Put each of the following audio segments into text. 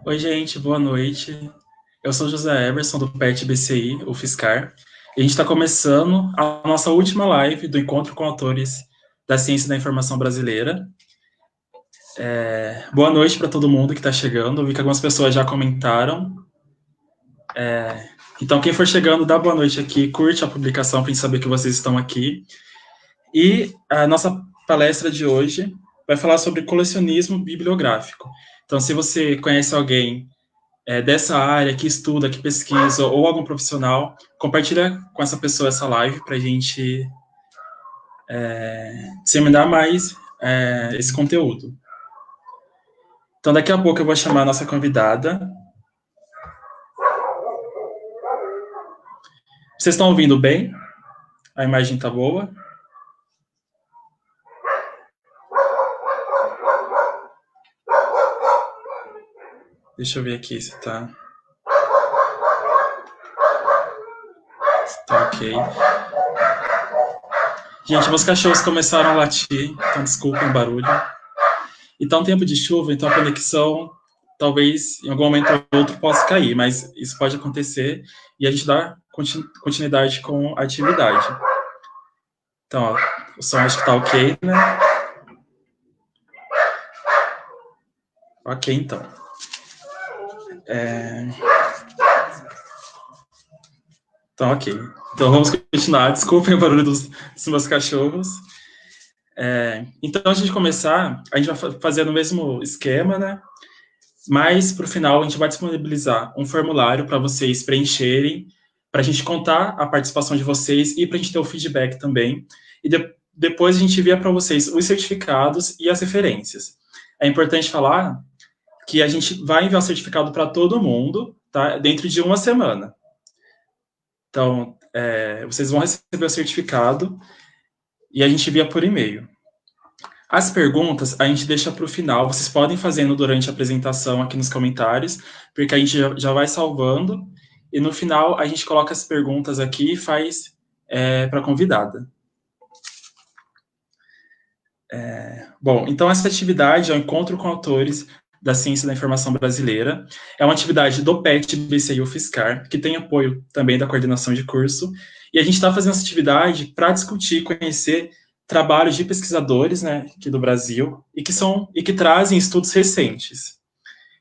Oi, gente, boa noite. Eu sou José Emerson, do PET BCI, o Fiscar, e a gente está começando a nossa última live do Encontro com Autores da Ciência da Informação Brasileira. Boa noite para todo mundo que está chegando. Eu vi que algumas pessoas já comentaram. Então, quem for chegando, dá boa noite aqui, curte a publicação para a gente saber que vocês estão aqui. E a nossa palestra de hoje vai falar sobre colecionismo bibliográfico. Então, se você conhece alguém dessa área, que estuda, que pesquisa, ou algum profissional, compartilha com essa pessoa essa live para a gente disseminar mais esse conteúdo. Então, daqui a pouco eu vou chamar a nossa convidada. Vocês estão ouvindo bem? A imagem está boa? Deixa eu ver aqui se está ok. Gente, meus cachorros começaram a latir, então desculpem o barulho. E tá um tempo de chuva, então a conexão talvez em algum momento ou outro possa cair, mas isso pode acontecer e a gente dá continuidade com a atividade. Então, ó, o som acho que tá ok, né? Ok, então. Então, ok. Então, vamos continuar. Desculpem o barulho dos meus cachorros. Então, antes de começar, a gente vai fazer no mesmo esquema, né? Mas, para o final, a gente vai disponibilizar um formulário para vocês preencherem, para a gente contar a participação de vocês e para a gente ter o feedback também. E depois a gente envia para vocês os certificados e as referências. É importante falar que a gente vai enviar o certificado para todo mundo, tá? Dentro de uma semana. Então, vocês vão receber o certificado e a gente envia por e-mail. As perguntas a gente deixa para o final, vocês podem fazendo durante a apresentação aqui nos comentários, porque a gente já vai salvando, e no final a gente coloca as perguntas aqui e faz para a convidada. Bom, então essa atividade é o Encontro com Autores da Ciência da Informação Brasileira. É uma atividade do PET BCI UFSCar, que tem apoio também da coordenação de curso, e a gente está fazendo essa atividade para discutir, conhecer trabalhos de pesquisadores, né, aqui do Brasil, e que trazem estudos recentes.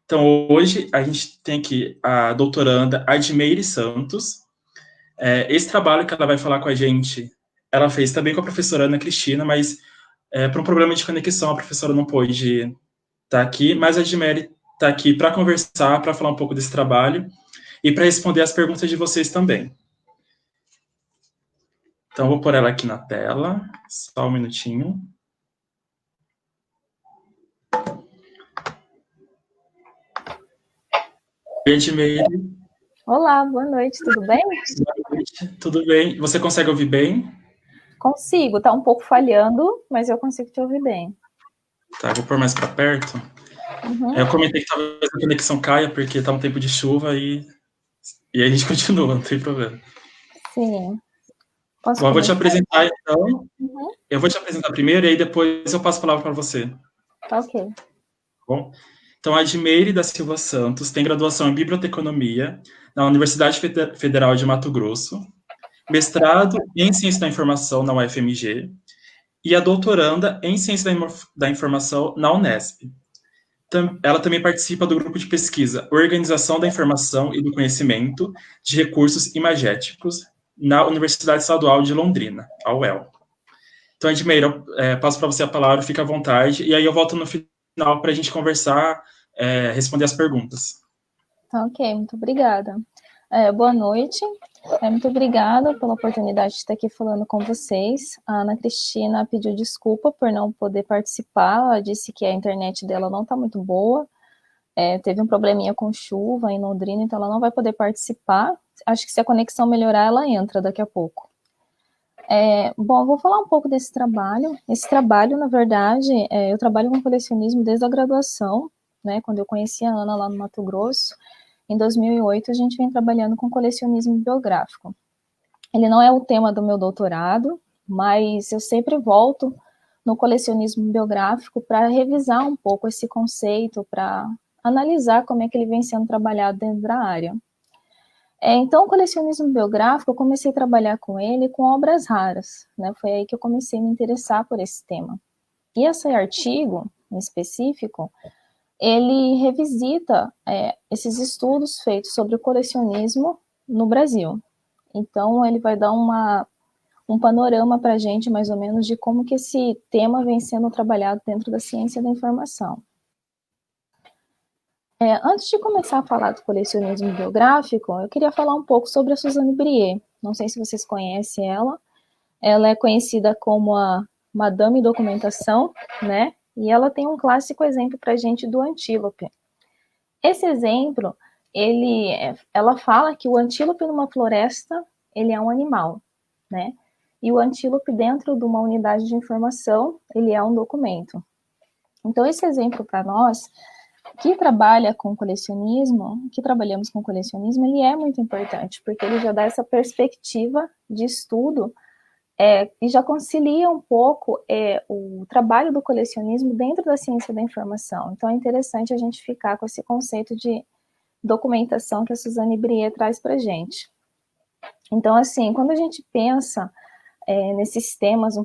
Então, hoje a gente tem aqui a doutoranda Admeire Santos. Esse trabalho que ela vai falar com a gente, ela fez também com a professora Ana Cristina, mas por um problema de conexão, a professora não pôde estar aqui, mas a Admeire está aqui para conversar, para falar um pouco desse trabalho e para responder as perguntas de vocês também. Então, vou pôr ela aqui na tela, só um minutinho. Oi, Admeire. Olá, boa noite, tudo bem? Boa noite, tudo bem? Você consegue ouvir bem? Consigo, tá um pouco falhando, mas eu consigo te ouvir bem. Tá, vou pôr mais para perto. Uhum. Eu comentei que talvez a conexão caia, porque tá um tempo de chuva e a gente continua, não tem problema. Sim. Posso Bom, eu vou te começar? apresentar, então. Uhum. Eu vou te apresentar primeiro e aí depois eu passo a palavra para você. Tá ok. Bom, então, a Admeire da Silva Santos tem graduação em Biblioteconomia na Universidade Federal de Mato Grosso, mestrado em Ciência da Informação na UFMG e a doutoranda em Ciência da Informação na Unesp. Ela também participa do grupo de pesquisa Organização da Informação e do Conhecimento de Recursos Imagéticos na Universidade Estadual de Londrina, a UEL. Então, Edmeira, eu passo para você a palavra, fica à vontade, e aí eu volto no final para a gente conversar, responder as perguntas. Tá ok, muito obrigada. Boa noite, muito obrigada pela oportunidade de estar aqui falando com vocês. A Ana Cristina pediu desculpa por não poder participar, ela disse que a internet dela não está muito boa, teve um probleminha com chuva em Londrina, então ela não vai poder participar. Acho que se a conexão melhorar, ela entra daqui a pouco. Bom, eu vou falar um pouco desse trabalho. Esse trabalho, na verdade, eu trabalho com colecionismo desde a graduação, né? Quando eu conheci a Ana lá no Mato Grosso, em 2008, a gente vem trabalhando com colecionismo biográfico. Ele não é o tema do meu doutorado, mas eu sempre volto no colecionismo biográfico para revisar um pouco esse conceito, para analisar como é que ele vem sendo trabalhado dentro da área. Então, o colecionismo biográfico, eu comecei a trabalhar com ele com obras raras, né? Foi aí que eu comecei a me interessar por esse tema. E esse artigo, em específico, ele revisita esses estudos feitos sobre o colecionismo no Brasil. Então, ele vai dar um panorama para a gente, mais ou menos, de como que esse tema vem sendo trabalhado dentro da ciência da informação. Antes de começar a falar do colecionismo biográfico, eu queria falar um pouco sobre a Suzanne Brie. Não sei se vocês conhecem ela. Ela é conhecida como a Madame Documentação, né? E ela tem um clássico exemplo para a gente do antílope. Esse exemplo, ela fala que o antílope numa floresta, ele é um animal, né? E o antílope dentro de uma unidade de informação, ele é um documento. Então, esse exemplo para nós, que trabalhamos com colecionismo, ele é muito importante, porque ele já dá essa perspectiva de estudo e já concilia um pouco o trabalho do colecionismo dentro da ciência da informação. Então, é interessante a gente ficar com esse conceito de documentação que a Suzanne Brie traz para a gente. Então, assim, quando a gente pensa nesses temas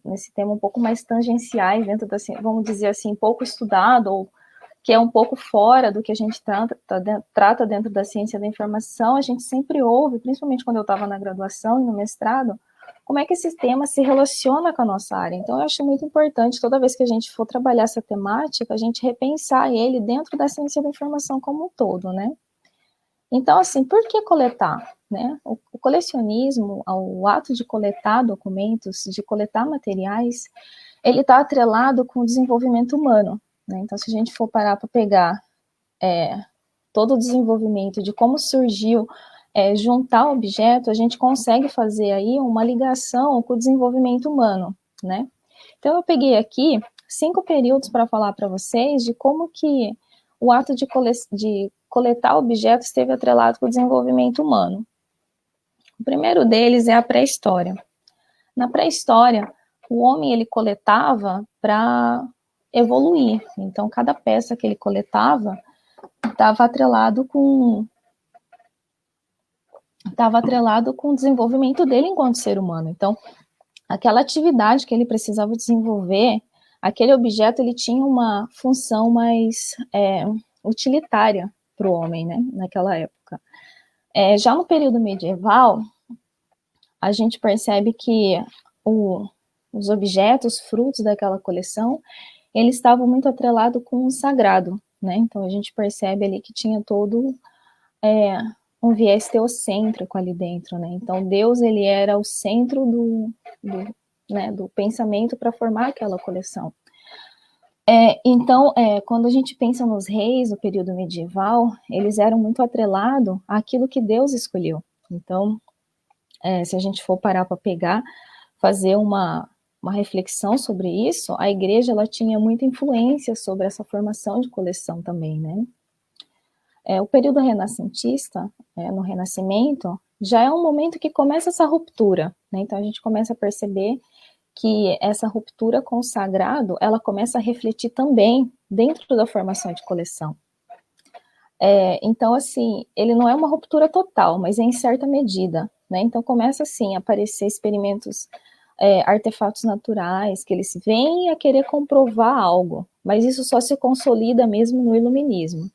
nesse tema um pouco mais tangenciais dentro da, vamos dizer assim, pouco estudado, ou que é um pouco fora do que a gente trata dentro da ciência da informação, a gente sempre ouve, principalmente quando eu estava na graduação e no mestrado, como é que esse tema se relaciona com a nossa área. Então, eu acho muito importante, toda vez que a gente for trabalhar essa temática, a gente repensar ele dentro da ciência da informação como um todo, né? Então, assim, por que coletar? Né? O colecionismo, o ato de coletar documentos, de coletar materiais, ele está atrelado com o desenvolvimento humano. Né? Então, se a gente for parar para pegar todo o desenvolvimento de como surgiu juntar objeto, a gente consegue fazer aí uma ligação com o desenvolvimento humano. Né? Então, eu peguei aqui 5 períodos para falar para vocês de como que o ato de coletar objetos esteve atrelado com o desenvolvimento humano. O primeiro deles é a pré-história. Na pré-história, o homem ele coletava para evoluir. Então, cada peça que ele coletava estava atrelado com o desenvolvimento dele enquanto ser humano. Então, aquela atividade que ele precisava desenvolver, aquele objeto ele tinha uma função mais utilitária para o homem, né, naquela época. Já no período medieval, a gente percebe que os objetos, frutos daquela coleção, eles estavam muito atrelados com o sagrado, né? Então a gente percebe ali que tinha todo um viés teocêntrico ali dentro, né? Então Deus ele era o centro do pensamento para formar aquela coleção. Então, quando a gente pensa nos reis do período medieval, eles eram muito atrelados àquilo que Deus escolheu. Então, se a gente for parar para fazer uma reflexão sobre isso, a igreja ela tinha muita influência sobre essa formação de coleção também, né? O período renascentista, no Renascimento, já é um momento que começa essa ruptura, né? Então a gente começa a perceber que essa ruptura com o sagrado, ela começa a refletir também dentro da formação de coleção. Então, assim, ele não é uma ruptura total, mas é em certa medida, né? Então, começa, assim, a aparecer experimentos, artefatos naturais, que eles vêm a querer comprovar algo, mas isso só se consolida mesmo no iluminismo.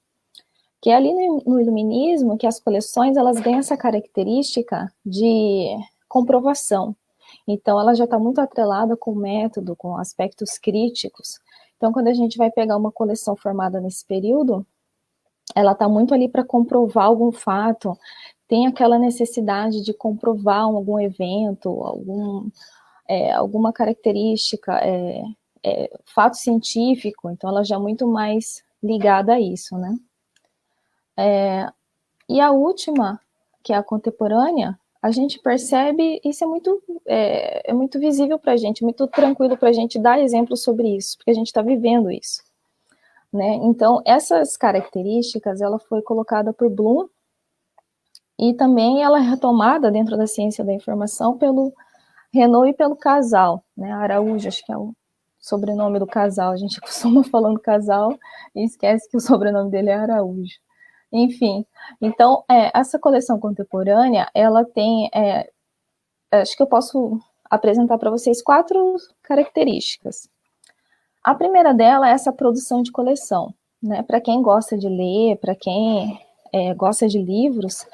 Que é ali no iluminismo que as coleções, elas ganham essa característica de comprovação. Então, ela já está muito atrelada com o método, com aspectos críticos. Então, quando a gente vai pegar uma coleção formada nesse período, ela está muito ali para comprovar algum fato, tem aquela necessidade de comprovar algum evento, alguma característica, fato científico, então ela já é muito mais ligada a isso, né? E a última, que é a contemporânea, a gente percebe, isso é muito visível para a gente, muito tranquilo para a gente dar exemplos sobre isso, porque a gente está vivendo isso. Né? Então, essas características, ela foi colocada por Bloom, e também ela é retomada dentro da ciência da informação pelo Renault e pelo Casal, né? Araújo, acho que é o sobrenome do casal. A gente costuma falando casal e esquece que o sobrenome dele é Araújo. Enfim, então, essa coleção contemporânea, ela tem, acho que eu posso apresentar para vocês 4 características. A primeira dela é essa produção de coleção, né? Para quem gosta de ler, para quem gosta de livros,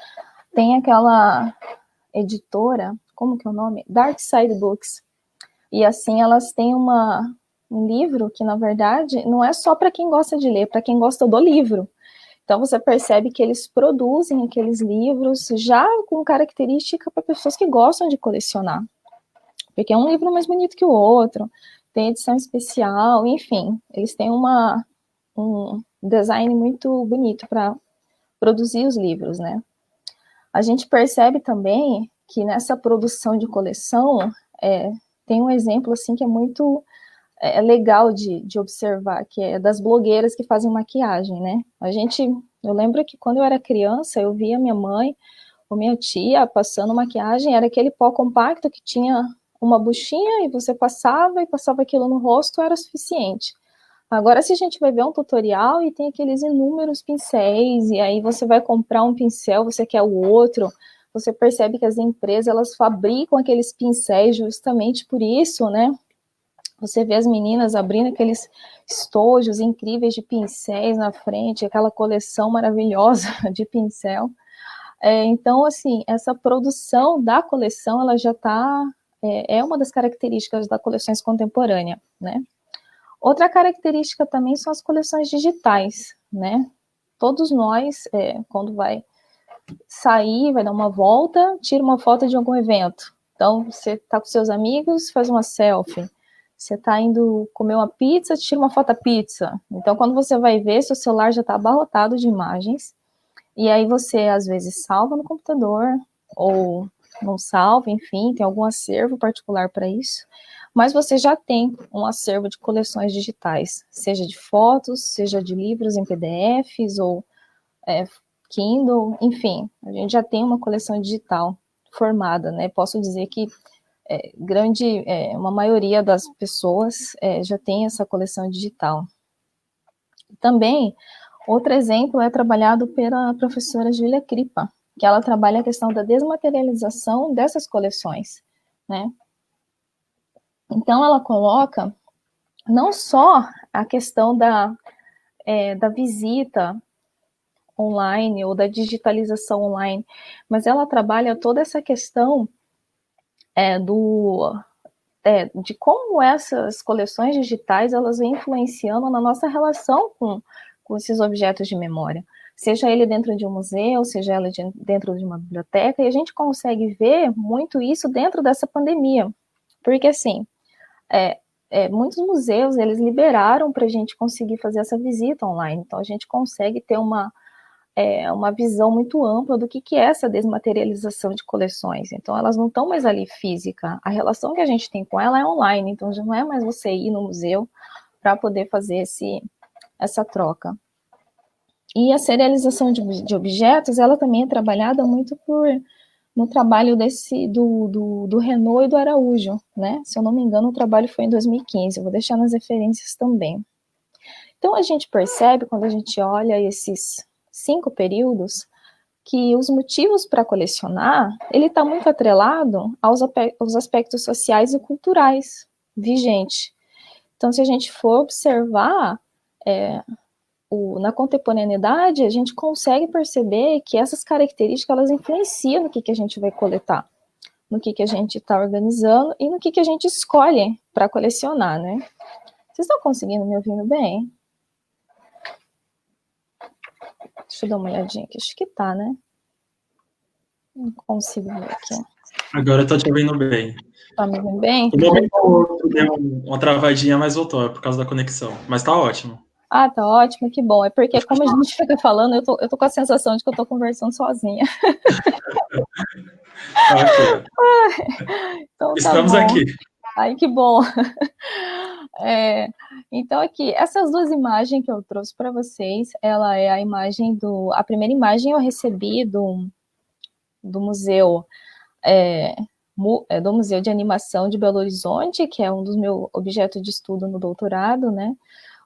tem aquela editora, como que é o nome? Dark Side Books. E assim elas têm um livro que, na verdade, não é só para quem gosta de ler, para quem gosta do livro. Então você percebe que eles produzem aqueles livros já com característica para pessoas que gostam de colecionar. Porque é um livro mais bonito que o outro, tem edição especial, enfim, eles têm um design muito bonito para produzir os livros, né? A gente percebe também que nessa produção de coleção tem um exemplo assim que é muito legal de observar, que é das blogueiras que fazem maquiagem, né? Eu lembro que quando eu era criança, eu via minha mãe ou minha tia passando maquiagem, era aquele pó compacto que tinha uma buchinha e você passava aquilo no rosto, era suficiente. Agora, se a gente vai ver um tutorial e tem aqueles inúmeros pincéis, e aí você vai comprar um pincel, você quer o outro, você percebe que as empresas, elas fabricam aqueles pincéis justamente por isso, né? Você vê as meninas abrindo aqueles estojos incríveis de pincéis na frente, aquela coleção maravilhosa de pincel. Então, assim, essa produção da coleção, ela já está... É uma das características da coleções contemporânea, né? Outra característica também são as coleções digitais, né? Todos nós, quando vai sair, vai dar uma volta, tira uma foto de algum evento. Então, você está com seus amigos, faz uma selfie. Você está indo comer uma pizza, tira uma foto da pizza. Então, quando você vai ver, seu celular já está abarrotado de imagens. E aí você, às vezes, salva no computador, ou não salva, enfim, tem algum acervo particular para isso. Mas você já tem um acervo de coleções digitais, seja de fotos, seja de livros em PDFs, ou Kindle, enfim, a gente já tem uma coleção digital formada, né? Posso dizer que uma maioria das pessoas já tem essa coleção digital. Também, outro exemplo é trabalhado pela professora Júlia Kripa, que ela trabalha a questão da desmaterialização dessas coleções, né? Então, ela coloca não só a questão da visita online ou da digitalização online, mas ela trabalha toda essa questão de como essas coleções digitais elas vêm influenciando na nossa relação com esses objetos de memória, seja ele dentro de um museu, seja ele dentro de uma biblioteca, e a gente consegue ver muito isso dentro dessa pandemia, porque assim, muitos museus, eles liberaram para a gente conseguir fazer essa visita online, então a gente consegue ter uma visão muito ampla do que é essa desmaterialização de coleções. Então, elas não estão mais ali física. A relação que a gente tem com ela é online, então já não é mais você ir no museu para poder fazer essa troca. E a serialização de objetos, ela também é trabalhada muito no trabalho do Renault e do Araújo, né? Se eu não me engano, o trabalho foi em 2015, eu vou deixar nas referências também. Então, a gente percebe, quando a gente olha esses 5 períodos, que os motivos para colecionar, ele está muito atrelado aos aspectos sociais e culturais vigentes. Então, se a gente for observar na contemporaneidade, a gente consegue perceber que essas características, elas influenciam no que a gente vai coletar, no que a gente está organizando e no que a gente escolhe para colecionar, né? Vocês estão conseguindo me ouvindo bem? Deixa eu dar uma olhadinha aqui, acho que tá, né? Não consigo ver aqui. Agora eu tô te ouvindo bem. Tá me ouvindo bem? Um momento ou outro deu uma travadinha, mas voltou, é por causa da conexão. Mas tá ótimo. Ah, tá ótimo, que bom. É porque como a gente fica falando, eu tô com a sensação de que eu tô conversando sozinha. Ok. Então tá Estamos bom. aqui. Ai, que bom. Então aqui, essas 2 imagens que eu trouxe para vocês, ela é a primeira imagem eu recebi do museu do Museu de Animação de Belo Horizonte, que é um dos meus objetos de estudo no doutorado, né?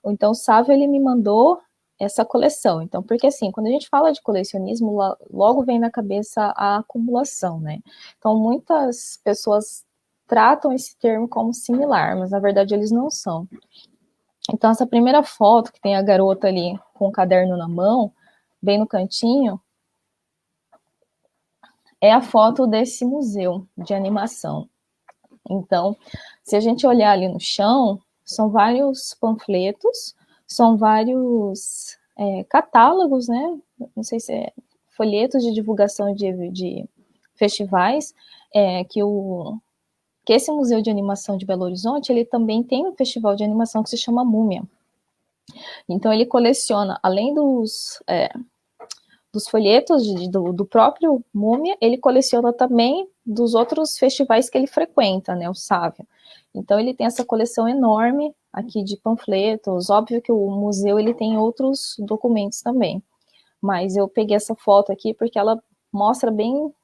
Então, o Sávio, ele me mandou essa coleção. Então, porque assim, quando a gente fala de colecionismo, logo vem na cabeça a acumulação, né? Então, muitas pessoas tratam esse termo como similar, mas na verdade eles não são. Então, essa primeira foto, que tem a garota ali com o caderno na mão, bem no cantinho, é a foto desse museu de animação. Então, se a gente olhar ali no chão, são vários panfletos, são vários catálogos, né? Não sei se é folhetos de divulgação de festivais, que esse Museu de Animação de Belo Horizonte, ele também tem um festival de animação que se chama Múmia. Então, ele coleciona, além dos folhetos do próprio Múmia, ele coleciona também dos outros festivais que ele frequenta, né, o Sávio. Então, ele tem essa coleção enorme aqui de panfletos. Óbvio que o museu ele tem outros documentos também, mas eu peguei essa foto aqui porque ela mostra bem,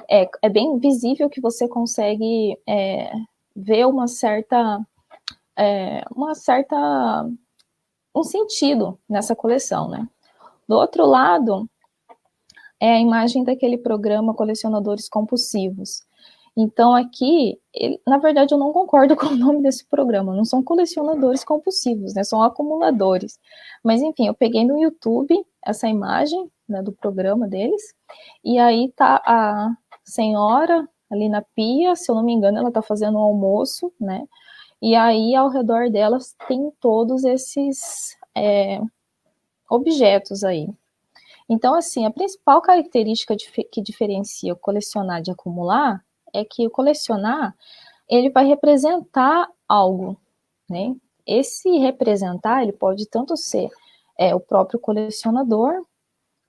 é bem visível que você consegue ver um sentido nessa coleção, né? Do outro lado, é a imagem daquele programa Colecionadores Compulsivos. Então, aqui, na verdade, eu não concordo com o nome desse programa. Não são colecionadores compulsivos, né? São acumuladores. Mas, enfim, eu peguei no YouTube essa imagem, né, do programa deles. E aí tá a senhora ali na pia, se eu não me engano, ela tá fazendo um almoço, né? E aí, ao redor delas, tem todos esses objetos aí. Então, assim, a principal característica que diferencia o colecionar de acumular é que o colecionar, ele vai representar algo, né? Esse representar, ele pode tanto ser o próprio colecionador,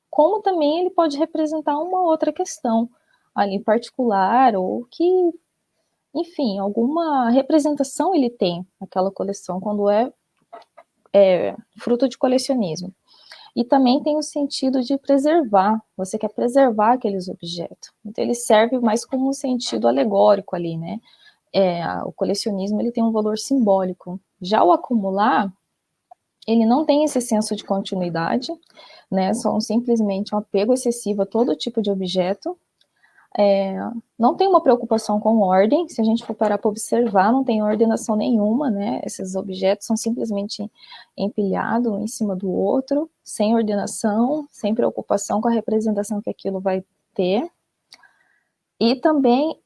como também ele pode representar uma outra questão ali particular, ou que, enfim, alguma representação ele tem naquela coleção, quando é fruto de colecionismo. E também tem o sentido de preservar, você quer preservar aqueles objetos. Então, ele serve mais como um sentido alegórico ali, né? O colecionismo, ele tem um valor simbólico. Já o acumular, ele não tem esse senso de continuidade, né? São simplesmente um apego excessivo a todo tipo de objeto. Não tem uma preocupação com ordem, se a gente for parar para observar, não tem ordenação nenhuma, né? Esses objetos são simplesmente empilhados um em cima do outro, sem ordenação, sem preocupação com a representação que aquilo vai ter. E também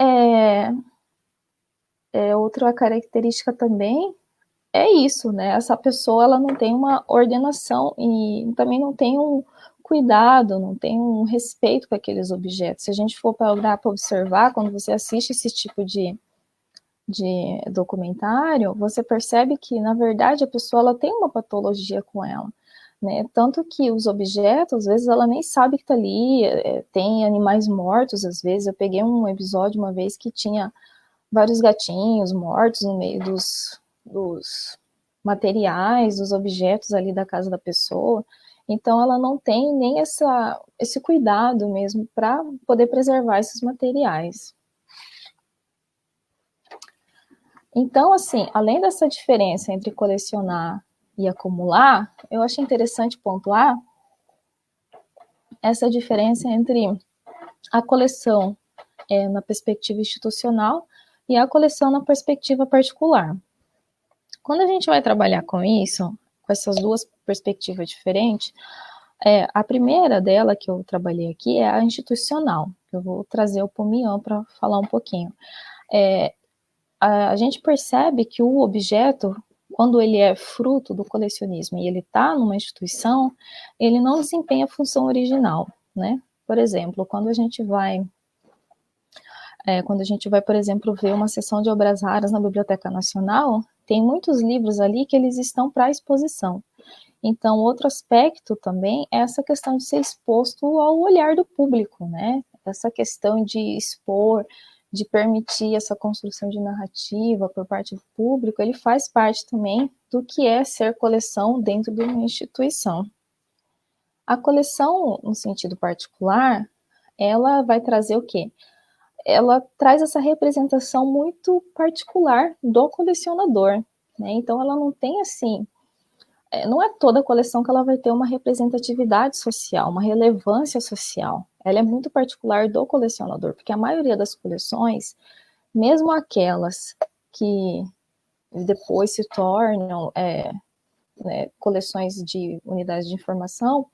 outra característica também é isso, né? Essa pessoa, ela não tem uma ordenação e também não tem um cuidado, não tem um respeito com aqueles objetos. Se a gente for para observar, quando você assiste esse tipo de documentário, você percebe que, na verdade, a pessoa ela tem uma patologia com ela. Né? Tanto que os objetos, às vezes, ela nem sabe que está ali, tem animais mortos, às vezes. Eu peguei um episódio uma vez que tinha vários gatinhos mortos no meio dos materiais, dos objetos ali da casa da pessoa. Então, ela não tem nem esse cuidado mesmo para poder preservar esses materiais. Então, assim, além dessa diferença entre colecionar e acumular, eu acho interessante pontuar essa diferença entre a coleção na perspectiva institucional e a coleção na perspectiva particular. Quando a gente vai trabalhar com isso, com essas duas perspectivas diferentes, a primeira dela que eu trabalhei aqui é a institucional. Eu vou trazer o Pomian para falar um pouquinho. A gente percebe que o objeto, quando ele é fruto do colecionismo e ele está numa instituição, ele não desempenha a função original, né? Por exemplo, quando a gente vai, por exemplo, ver uma sessão de obras raras na Biblioteca Nacional, tem muitos livros ali que eles estão para exposição. Então, outro aspecto também é essa questão de ser exposto ao olhar do público, né? Essa questão de expor, de permitir essa construção de narrativa por parte do público, ele faz parte também do que é ser coleção dentro de uma instituição. A coleção, no sentido particular, ela vai trazer o quê? ela traz essa representação muito particular do colecionador, né? Então ela não tem assim, não é toda coleção que ela vai ter uma representatividade social, uma relevância social. Ela é muito particular do colecionador, porque a maioria das coleções, mesmo aquelas que depois se tornam coleções de unidades de informação,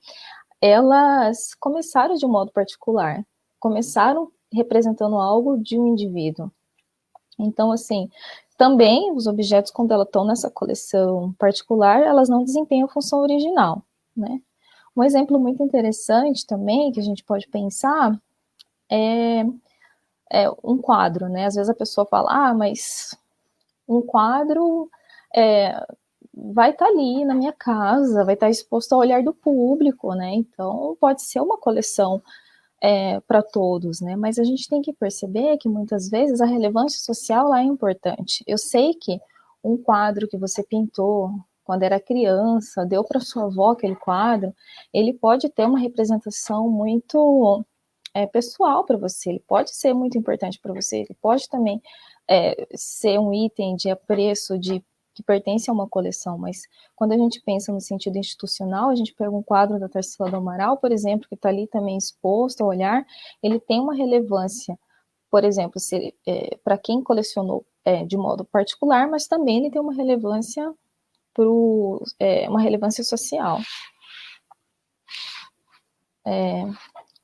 elas começaram de um modo particular, começaram representando algo de um indivíduo. Então, assim, também os objetos, quando elas estão nessa coleção particular, elas não desempenham a função original, né? Um exemplo muito interessante também, que a gente pode pensar, é um quadro, né? Às vezes a pessoa fala, mas um quadro vai estar ali na minha casa, vai estar exposto ao olhar do público, né? Então, pode ser uma coleção para todos, né? Mas a gente tem que perceber que muitas vezes a relevância social lá é importante. Eu sei que um quadro que você pintou quando era criança, deu para sua avó aquele quadro, ele pode ter uma representação muito pessoal para você, ele pode ser muito importante para você, ele pode também ser um item de apreço que pertence a uma coleção, mas quando a gente pensa no sentido institucional, a gente pega um quadro da Tarsila do Amaral, por exemplo, que está ali também exposto ao olhar, ele tem uma relevância, por exemplo, para quem colecionou de modo particular, mas também ele tem uma relevância uma relevância social.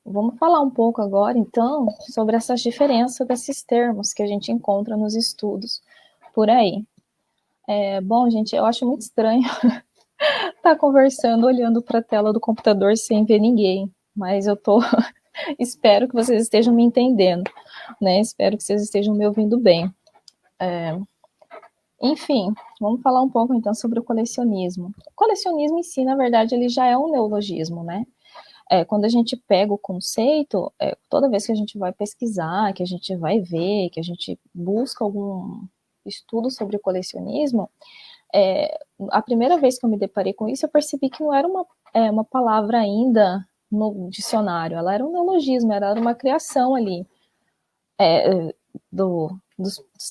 Vamos falar um pouco agora, então, sobre essas diferenças desses termos que a gente encontra nos estudos por aí. Bom, gente, eu acho muito estranho estar conversando, olhando para a tela do computador sem ver ninguém, mas espero que vocês estejam me entendendo, né? Espero que vocês estejam me ouvindo bem. Enfim, vamos falar um pouco então sobre o colecionismo. O colecionismo em si, na verdade, ele já é um neologismo, né? Quando a gente pega o conceito, toda vez que a gente vai pesquisar, que a gente vai ver, que a gente busca algum estudo sobre o colecionismo, a primeira vez que eu me deparei com isso, eu percebi que não era uma palavra ainda no dicionário, ela era um neologismo, era uma criação ali dos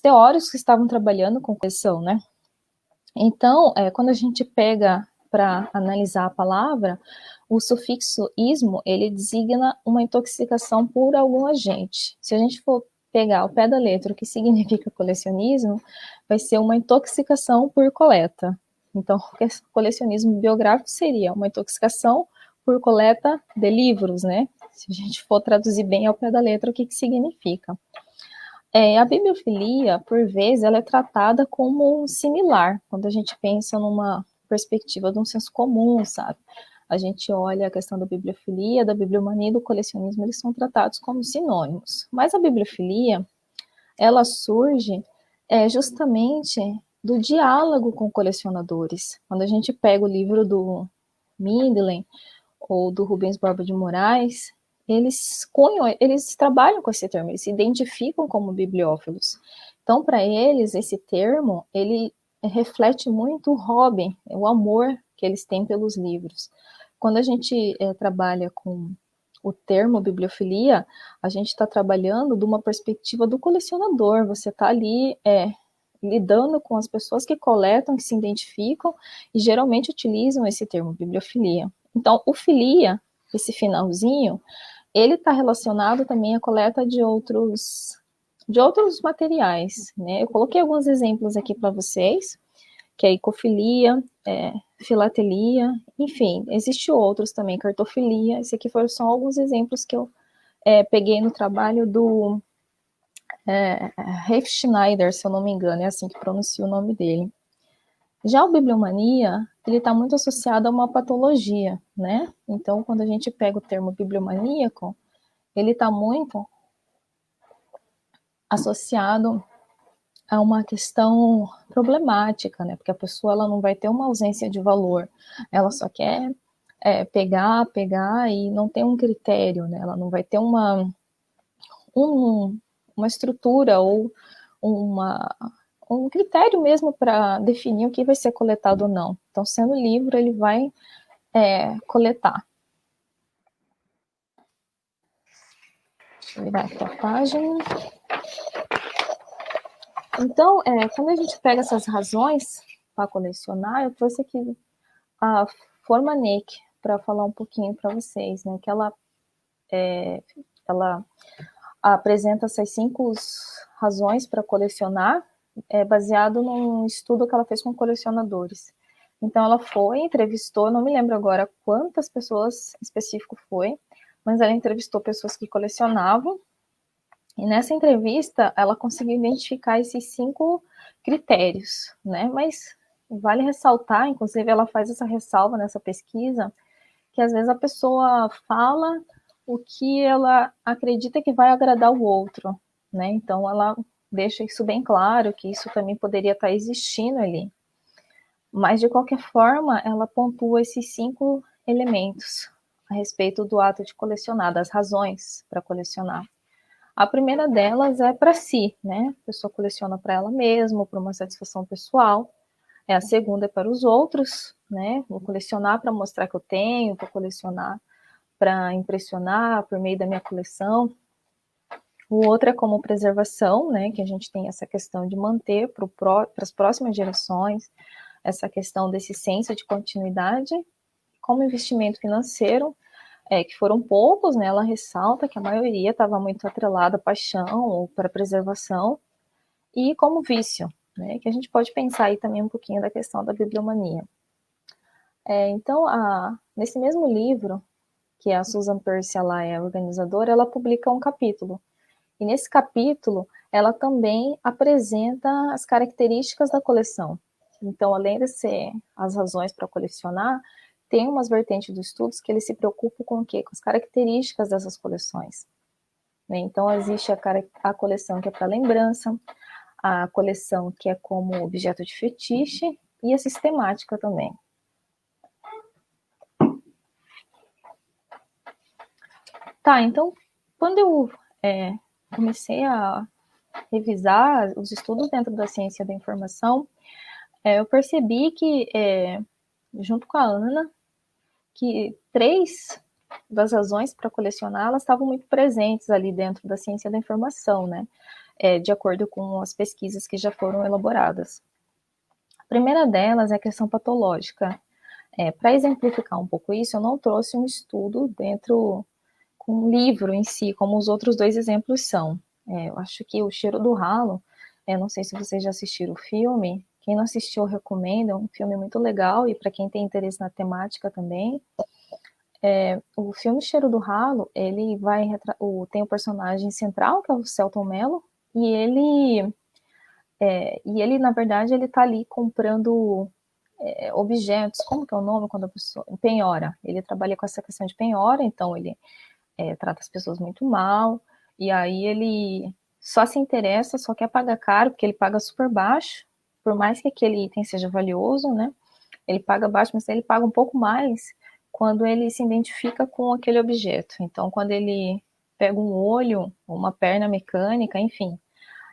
teóricos que estavam trabalhando com coleção, né? Então, quando a gente pega para analisar a palavra, o sufixo ismo, ele designa uma intoxicação por algum agente. Se a gente for pegar ao pé da letra o que significa colecionismo, vai ser uma intoxicação por coleta. Então, o colecionismo biográfico seria uma intoxicação por coleta de livros, né? Se a gente for traduzir bem ao pé da letra, o que significa? A bibliofilia, por vezes, ela é tratada como similar, quando a gente pensa numa perspectiva de um senso comum, sabe? A gente olha a questão da bibliofilia, da bibliomania e do colecionismo, eles são tratados como sinônimos. Mas a bibliofilia, ela surge justamente do diálogo com colecionadores. Quando a gente pega o livro do Mindlin ou do Rubens Borba de Moraes, eles trabalham com esse termo, eles se identificam como bibliófilos. Então, para eles, esse termo, ele reflete muito o hobby, o amor que eles têm pelos livros. Quando a gente trabalha com o termo bibliofilia, a gente está trabalhando de uma perspectiva do colecionador, você está ali lidando com as pessoas que coletam, que se identificam e geralmente utilizam esse termo bibliofilia. Então, o filia, esse finalzinho, ele está relacionado também à coleta de outros materiais, né? Eu coloquei alguns exemplos aqui para vocês, que é ecofilia, filatelia, enfim, existem outros também, cartofilia. Esses aqui foram só alguns exemplos que eu peguei no trabalho do Ralph Schneider, se eu não me engano, é assim que pronuncia o nome dele. Já o bibliomania, ele está muito associado a uma patologia, né? Então, quando a gente pega o termo bibliomaníaco, ele está muito associado a uma questão problemática, né? Porque a pessoa ela não vai ter uma ausência de valor, ela só quer pegar e não tem um critério, né? Ela não vai ter uma estrutura ou um critério mesmo para definir o que vai ser coletado ou não. Então, sendo livro, ele vai coletar. Deixa eu virar aqui a página. Então, quando a gente pega essas razões para colecionar, eu trouxe aqui a Formanek para falar um pouquinho para vocês, né? Que ela apresenta essas 5 razões para colecionar, baseado num estudo que ela fez com colecionadores. Então, ela entrevistou, não me lembro agora quantas pessoas específico foi, mas ela entrevistou pessoas que colecionavam, e nessa entrevista ela conseguiu identificar esses 5 critérios, né? Mas vale ressaltar, inclusive ela faz essa ressalva nessa pesquisa, que às vezes a pessoa fala o que ela acredita que vai agradar o outro, né? Então ela deixa isso bem claro, que isso também poderia estar existindo ali. Mas, de qualquer forma, ela pontua esses 5 elementos a respeito do ato de colecionar, das razões para colecionar. A primeira delas é para si, né? A pessoa coleciona para ela mesma, para uma satisfação pessoal. A segunda é para os outros, né? Vou colecionar para mostrar que eu tenho, vou colecionar para impressionar por meio da minha coleção. O outro é como preservação, né? Que a gente tem essa questão de manter para as próximas gerações, essa questão desse senso de continuidade. Como investimento financeiro, que foram poucos, né? Ela ressalta que a maioria estava muito atrelada à paixão ou para preservação, e como vício, né? Que a gente pode pensar aí também um pouquinho da questão da bibliomania. Então, nesse mesmo livro, que a Susan Percy ela é organizadora, ela publica um capítulo. E nesse capítulo, ela também apresenta as características da coleção. Então, além de ser as razões para colecionar, tem umas vertentes dos estudos que eles se preocupam com o quê? Com as características dessas coleções. Então, existe a coleção que é para lembrança, a coleção que é como objeto de fetiche e a sistemática também. Tá, então, quando eu comecei a revisar os estudos dentro da ciência da informação, eu percebi que, junto com a Ana, que 3 das razões para colecionar, elas estavam muito presentes ali dentro da ciência da informação, né? De acordo com as pesquisas que já foram elaboradas. A primeira delas é a questão patológica. Para exemplificar um pouco isso, eu não trouxe um estudo dentro com um livro em si, como os outros 2 exemplos são. Eu acho que O Cheiro do Ralo, não sei se vocês já assistiram o filme, quem não assistiu, eu recomendo, é um filme muito legal, e para quem tem interesse na temática também. O filme Cheiro do Ralo, ele tem o personagem central, que é o Selton Mello, e ele, na verdade, ele tá ali comprando objetos, como que é o nome quando a pessoa... Penhora. Ele trabalha com essa questão de penhora, então ele trata as pessoas muito mal, e aí ele só se interessa, só quer pagar caro, porque ele paga super baixo, por mais que aquele item seja valioso, né? Ele paga baixo, mas ele paga um pouco mais quando ele se identifica com aquele objeto. Então, quando ele pega um olho, uma perna mecânica, enfim,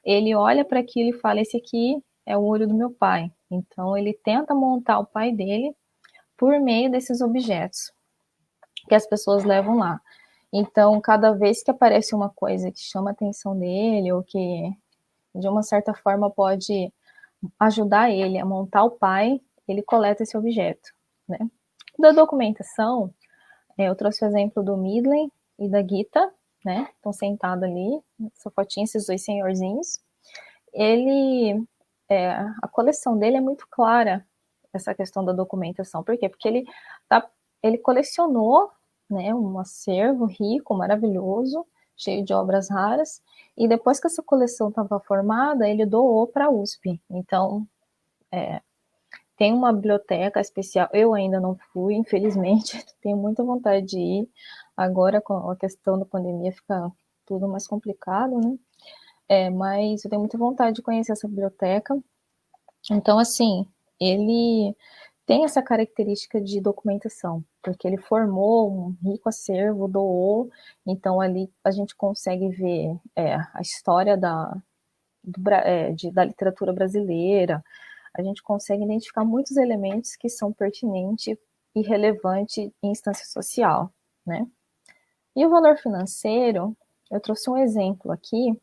ele olha para aquilo e fala: esse aqui é o olho do meu pai. Então, ele tenta montar o pai dele por meio desses objetos que as pessoas levam lá. Então, cada vez que aparece uma coisa que chama a atenção dele, ou que de uma certa forma pode ajudar ele a montar o pai, ele coleta esse objeto, né? Da documentação, eu trouxe o exemplo do Midley e da Gita, né? Estão sentados ali, essa fotinha, esses 2 senhorzinhos. A coleção dele é muito clara, essa questão da documentação. Por quê? Porque ele colecionou, né, um acervo rico, maravilhoso, cheio de obras raras, e depois que essa coleção estava formada, ele doou para a USP. Então, tem uma biblioteca especial, eu ainda não fui, infelizmente, tenho muita vontade de ir. Agora, com a questão da pandemia, fica tudo mais complicado, né? Mas eu tenho muita vontade de conhecer essa biblioteca. Então, assim, ele tem essa característica de documentação, porque ele formou um rico acervo, doou, então ali a gente consegue ver a história da literatura brasileira, a gente consegue identificar muitos elementos que são pertinentes e relevantes em instância social, né? E o valor financeiro, eu trouxe um exemplo aqui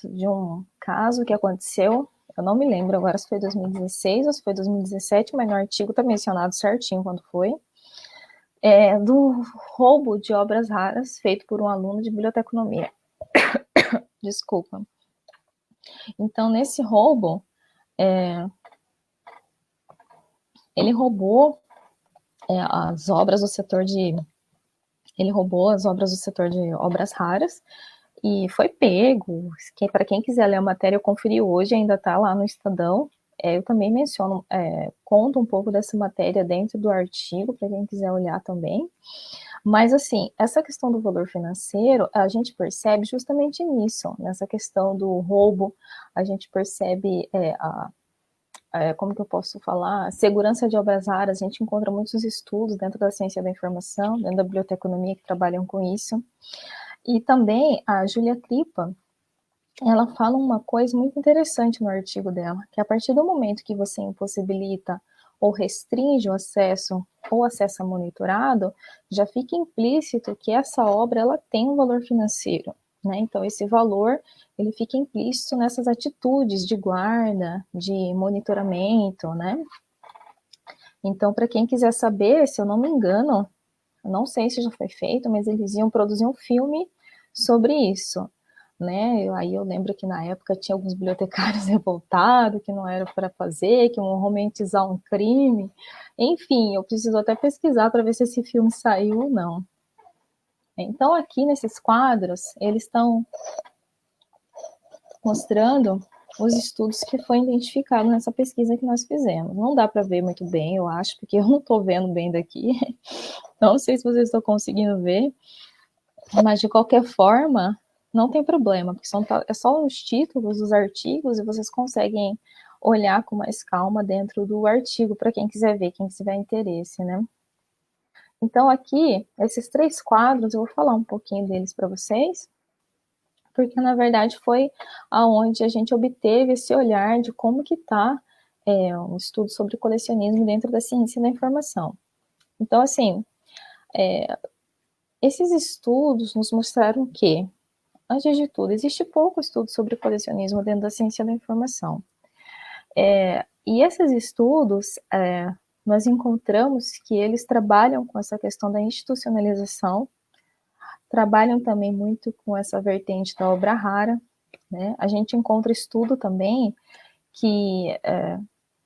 de um caso que aconteceu, eu não me lembro agora se foi 2016 ou se foi 2017, mas no artigo está mencionado certinho quando foi, do roubo de obras raras feito por um aluno de biblioteconomia. Desculpa. Então, nesse roubo, ele roubou as obras do setor de... Ele roubou as obras do setor de obras raras e foi pego. Para quem quiser ler a matéria, eu conferi hoje, ainda está lá no Estadão. Eu também menciono, conto um pouco dessa matéria dentro do artigo, para quem quiser olhar também. Mas, assim, essa questão do valor financeiro, a gente percebe justamente nisso, nessa questão do roubo, a gente percebe como que eu posso falar, segurança de obras raras, a gente encontra muitos estudos dentro da ciência da informação, dentro da biblioteconomia que trabalham com isso. E também a Júlia Kripa, ela fala uma coisa muito interessante no artigo dela, que a partir do momento que você impossibilita ou restringe o acesso ou acesso monitorado, já fica implícito que essa obra ela tem um valor financeiro, né? Então esse valor ele fica implícito nessas atitudes de guarda, de monitoramento, né? Então, para quem quiser saber, se eu não me engano, eu não sei se já foi feito, mas eles iam produzir um filme sobre isso, né? Aí eu lembro que na época tinha alguns bibliotecários revoltados, que não era para fazer, que iam romantizar um crime. Enfim, eu preciso até pesquisar para ver se esse filme saiu ou não. Então, aqui nesses quadros, eles estão mostrando os estudos que foi identificado nessa pesquisa que nós fizemos. Não dá para ver muito bem, eu acho, porque eu não estou vendo bem daqui. Não sei se vocês estão conseguindo ver, mas de qualquer forma, não tem problema, porque é só os títulos dos artigos e vocês conseguem olhar com mais calma dentro do artigo para quem quiser ver, quem tiver interesse, né? Então aqui, esses 3 quadros, eu vou falar um pouquinho deles para vocês, porque na verdade foi aonde a gente obteve esse olhar de como que está um estudo sobre colecionismo dentro da ciência da informação. Então, assim, esses estudos nos mostraram que, antes de tudo, existe pouco estudo sobre colecionismo dentro da ciência da informação. E esses estudos, nós encontramos que eles trabalham com essa questão da institucionalização, trabalham também muito com essa vertente da obra rara, né? A gente encontra estudo também que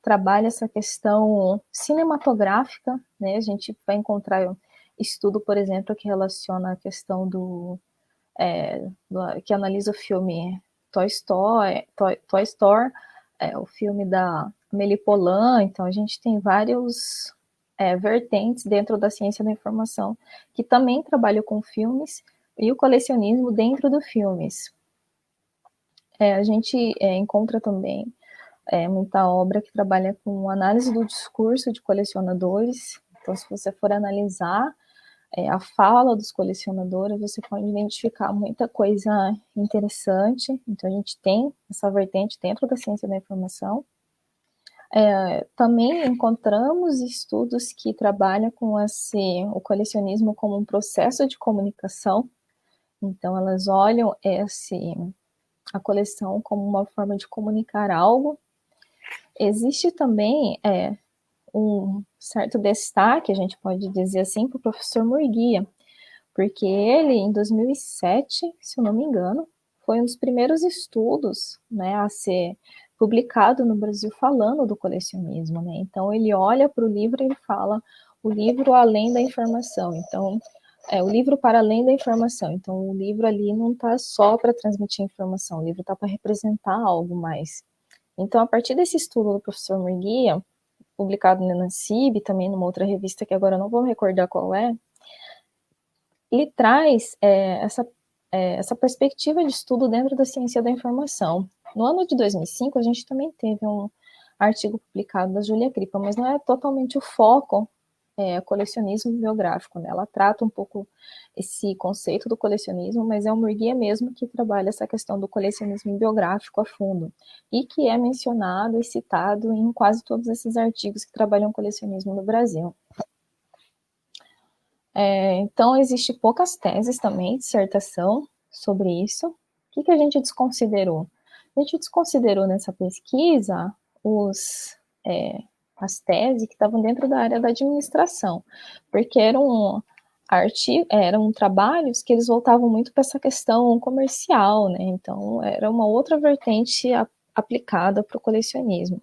trabalha essa questão cinematográfica, né? A gente vai encontrar estudo, por exemplo, que relaciona a questão que analisa o filme Toy Story, o filme da Amélie Poulain. Então a gente tem vários vertentes dentro da ciência da informação que também trabalham com filmes e o colecionismo dentro dos filmes. A gente encontra também muita obra que trabalha com análise do discurso de colecionadores. Então, se você for analisar a fala dos colecionadores, você pode identificar muita coisa interessante. Então, a gente tem essa vertente dentro da ciência da informação. Também encontramos estudos que trabalham com o colecionismo como um processo de comunicação. Então, elas olham a coleção como uma forma de comunicar algo. Existe também um certo destaque, a gente pode dizer assim, para o professor Murguia, porque ele, em 2007, se eu não me engano, foi um dos primeiros estudos, né, a ser publicado no Brasil falando do colecionismo, né? Então ele olha para o livro e ele fala o livro além da informação. Então o livro para além da informação. Então o livro ali não está só para transmitir informação, o livro está para representar algo mais. Então a partir desse estudo do professor Murguia, publicado no NACIB, também numa outra revista que agora eu não vou me recordar qual ele traz essa perspectiva de estudo dentro da ciência da informação. No ano de 2005, a gente também teve um artigo publicado da Júlia Kripa, mas não é totalmente o foco colecionismo biográfico, né? Ela trata um pouco esse conceito do colecionismo, mas é o Murguia mesmo que trabalha essa questão do colecionismo biográfico a fundo, e que é mencionado e citado em quase todos esses artigos que trabalham colecionismo no Brasil. Então, existe poucas teses também, dissertação sobre isso. O que a gente desconsiderou? A gente desconsiderou nessa pesquisa as teses que estavam dentro da área da administração, porque eram trabalhos que eles voltavam muito para essa questão comercial, né? Então, era uma outra vertente aplicada para o colecionismo.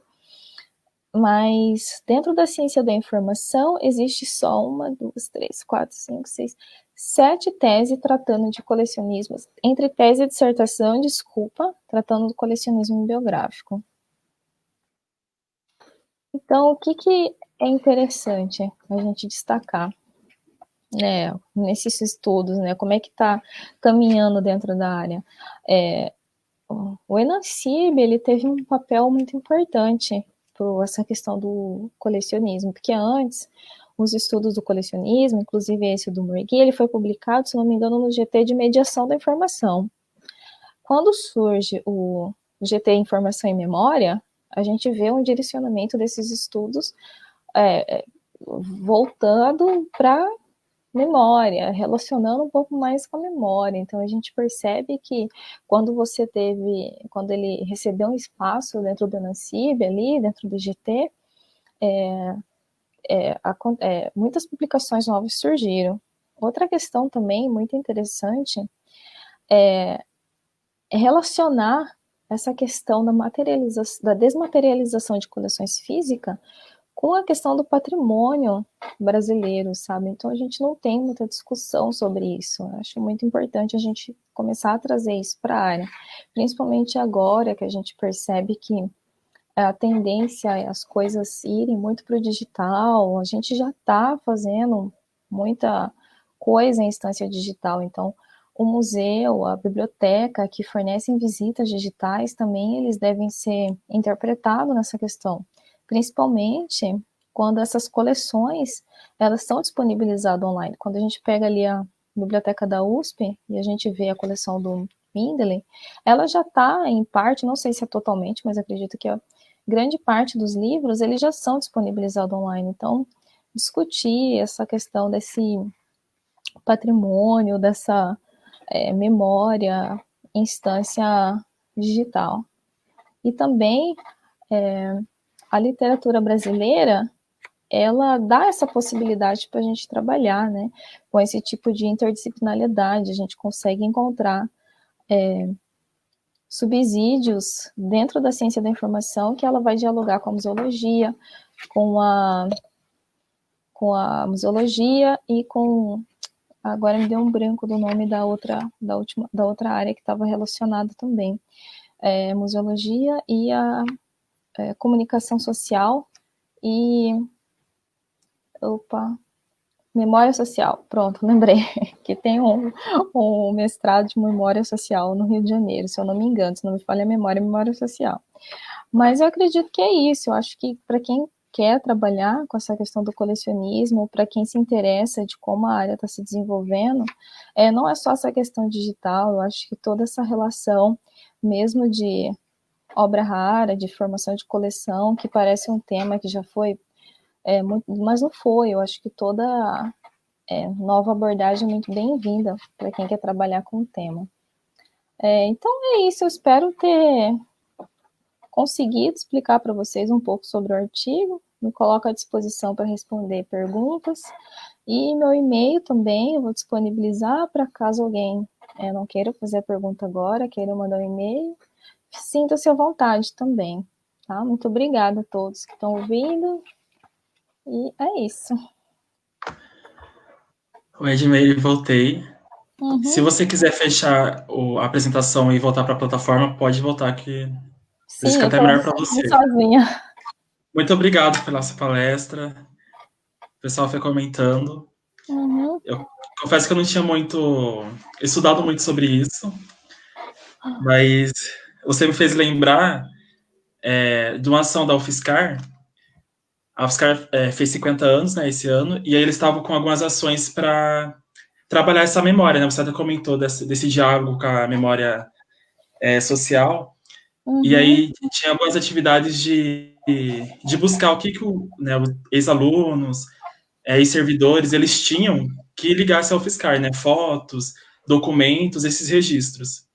Mas dentro da ciência da informação existe só 1, 2, 3, 4, 5, 6, 7 teses tratando de colecionismo, entre tese e dissertação, tratando do colecionismo biográfico. Então, o que é interessante a gente destacar, né, nesses estudos, né, como é que está caminhando dentro da área? O Enancib, ele teve um papel muito importante por essa questão do colecionismo, porque antes os estudos do colecionismo, inclusive esse do Murgui, ele foi publicado, se não me engano, no GT de Mediação da Informação. Quando surge o GT Informação e Memória, a gente vê um direcionamento desses estudos voltando para memória, relacionando um pouco mais com a memória. Então a gente percebe que quando ele recebeu um espaço dentro do Enancib, ali dentro do GT, muitas publicações novas surgiram. Outra questão também muito interessante é relacionar essa questão da desmaterialização de coleções físicas com a questão do patrimônio brasileiro, sabe? Então a gente não tem muita discussão sobre isso. Eu acho muito importante a gente começar a trazer isso para a área, principalmente agora que a gente percebe que a tendência é as coisas irem muito para o digital. A gente já está fazendo muita coisa em instância digital, então o museu, a biblioteca que fornecem visitas digitais também, eles devem ser interpretados nessa questão, principalmente quando essas coleções, elas são disponibilizadas online. Quando a gente pega ali a biblioteca da USP e a gente vê a coleção do Mendeley, ela já está em parte, não sei se é totalmente, mas acredito que a grande parte dos livros, eles já são disponibilizados online. Então, discutir essa questão desse patrimônio, dessa memória, instância digital. E também a literatura brasileira, ela dá essa possibilidade para a gente trabalhar, né, com esse tipo de interdisciplinaridade. A gente consegue encontrar subsídios dentro da ciência da informação que ela vai dialogar com a museologia, com a museologia e com... Agora me deu um branco do nome da outra área que estava relacionada também. Museologia e a comunicação social e... memória social. Pronto, lembrei que tem um mestrado de memória social no Rio de Janeiro, se eu não me engano, se não me falha a memória social. Mas eu acredito que é isso. Eu acho que para quem quer trabalhar com essa questão do colecionismo, para quem se interessa de como a área está se desenvolvendo, não é só essa questão digital. Eu acho que toda essa relação mesmo de obra rara, de formação de coleção, que parece um tema que já foi mas não foi. Eu acho que toda nova abordagem é muito bem-vinda para quem quer trabalhar com o tema. Então é isso. Eu espero ter conseguido explicar para vocês um pouco sobre o artigo. Me coloco à disposição para responder perguntas. E meu e-mail também eu vou disponibilizar para caso alguém não queira fazer a pergunta agora, queira mandar um e-mail. Sinta-se à vontade também. Tá? Muito obrigada a todos que estão ouvindo. E é isso. O Edmeir, voltei. Uhum. Se você quiser fechar a apresentação e voltar para a plataforma, pode voltar, que fica até melhor para você. Sozinha. Muito obrigado pela sua palestra. O pessoal foi comentando. Uhum. Eu confesso que eu não tinha estudado muito sobre isso, mas você me fez lembrar de uma ação da UFSCar. A UFSCar fez 50 anos, né, esse ano, e aí eles estavam com algumas ações para trabalhar essa memória, né? Você até comentou desse diálogo com a memória social. Uhum. E aí tinha algumas atividades de buscar o que os ex-alunos, ex-servidores, eles tinham que ligasse ao fiscal, né? Fotos, documentos, esses registros.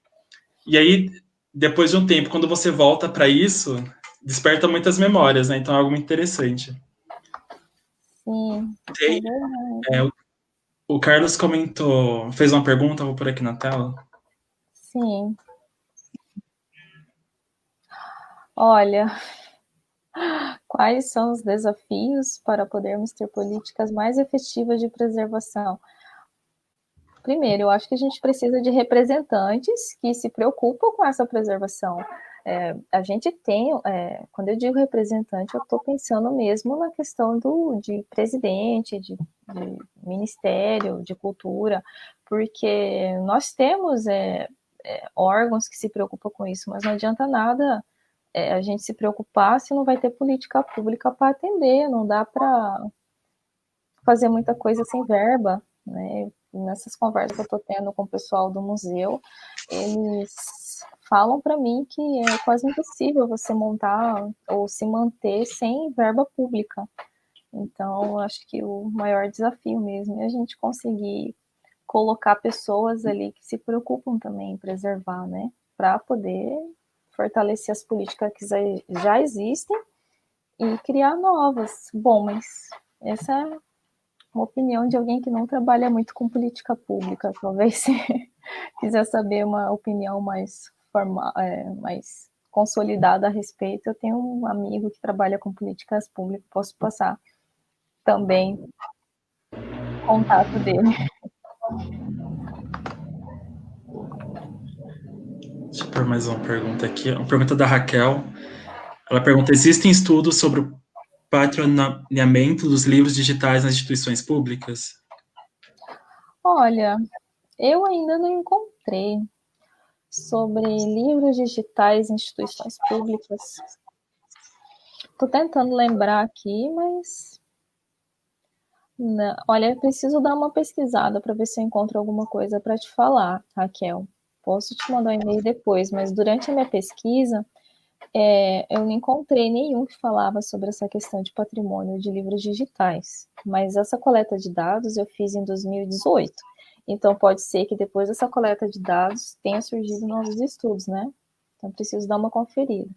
E aí, depois de um tempo, quando você volta para isso, desperta muitas memórias, né? Então é algo muito interessante. Sim, é Tem, verdade. o Carlos comentou, fez uma pergunta, vou pôr aqui na tela. Sim. Olha, quais são os desafios para podermos ter políticas mais efetivas de preservação? Primeiro, eu acho que a gente precisa de representantes que se preocupam com essa preservação. A gente tem, quando eu digo representante, eu estou pensando mesmo na questão de presidente, de ministério, de cultura, porque nós temos órgãos que se preocupam com isso, mas não adianta nada a gente se preocupar se não vai ter política pública para atender, não dá para fazer muita coisa sem verba, né? Nessas conversas que eu estou tendo com o pessoal do museu, eles falam para mim que é quase impossível você montar ou se manter sem verba pública. Então, acho que o maior desafio mesmo é a gente conseguir colocar pessoas ali que se preocupam também em preservar, né? Para poder fortalecer as políticas que já existem e criar novas. Bom, mas essa é uma opinião de alguém que não trabalha muito com política pública. Talvez se quiser saber uma opinião mais formal, mais consolidada a respeito, eu tenho um amigo que trabalha com políticas públicas, posso passar também o contato dele. Deixa eu pôr mais uma pergunta aqui. Uma pergunta da Raquel. Ela pergunta: existem estudos sobre o patrulhamento dos livros digitais nas instituições públicas? Olha, eu ainda não encontrei sobre livros digitais em instituições públicas. Estou tentando lembrar aqui, mas não. Olha, eu preciso dar uma pesquisada para ver se eu encontro alguma coisa para te falar, Raquel. Posso te mandar um e-mail depois, mas durante a minha pesquisa, eu não encontrei nenhum que falava sobre essa questão de patrimônio de livros digitais. Mas essa coleta de dados eu fiz em 2018. Então, pode ser que depois dessa coleta de dados tenha surgido novos estudos, né? Então, preciso dar uma conferida.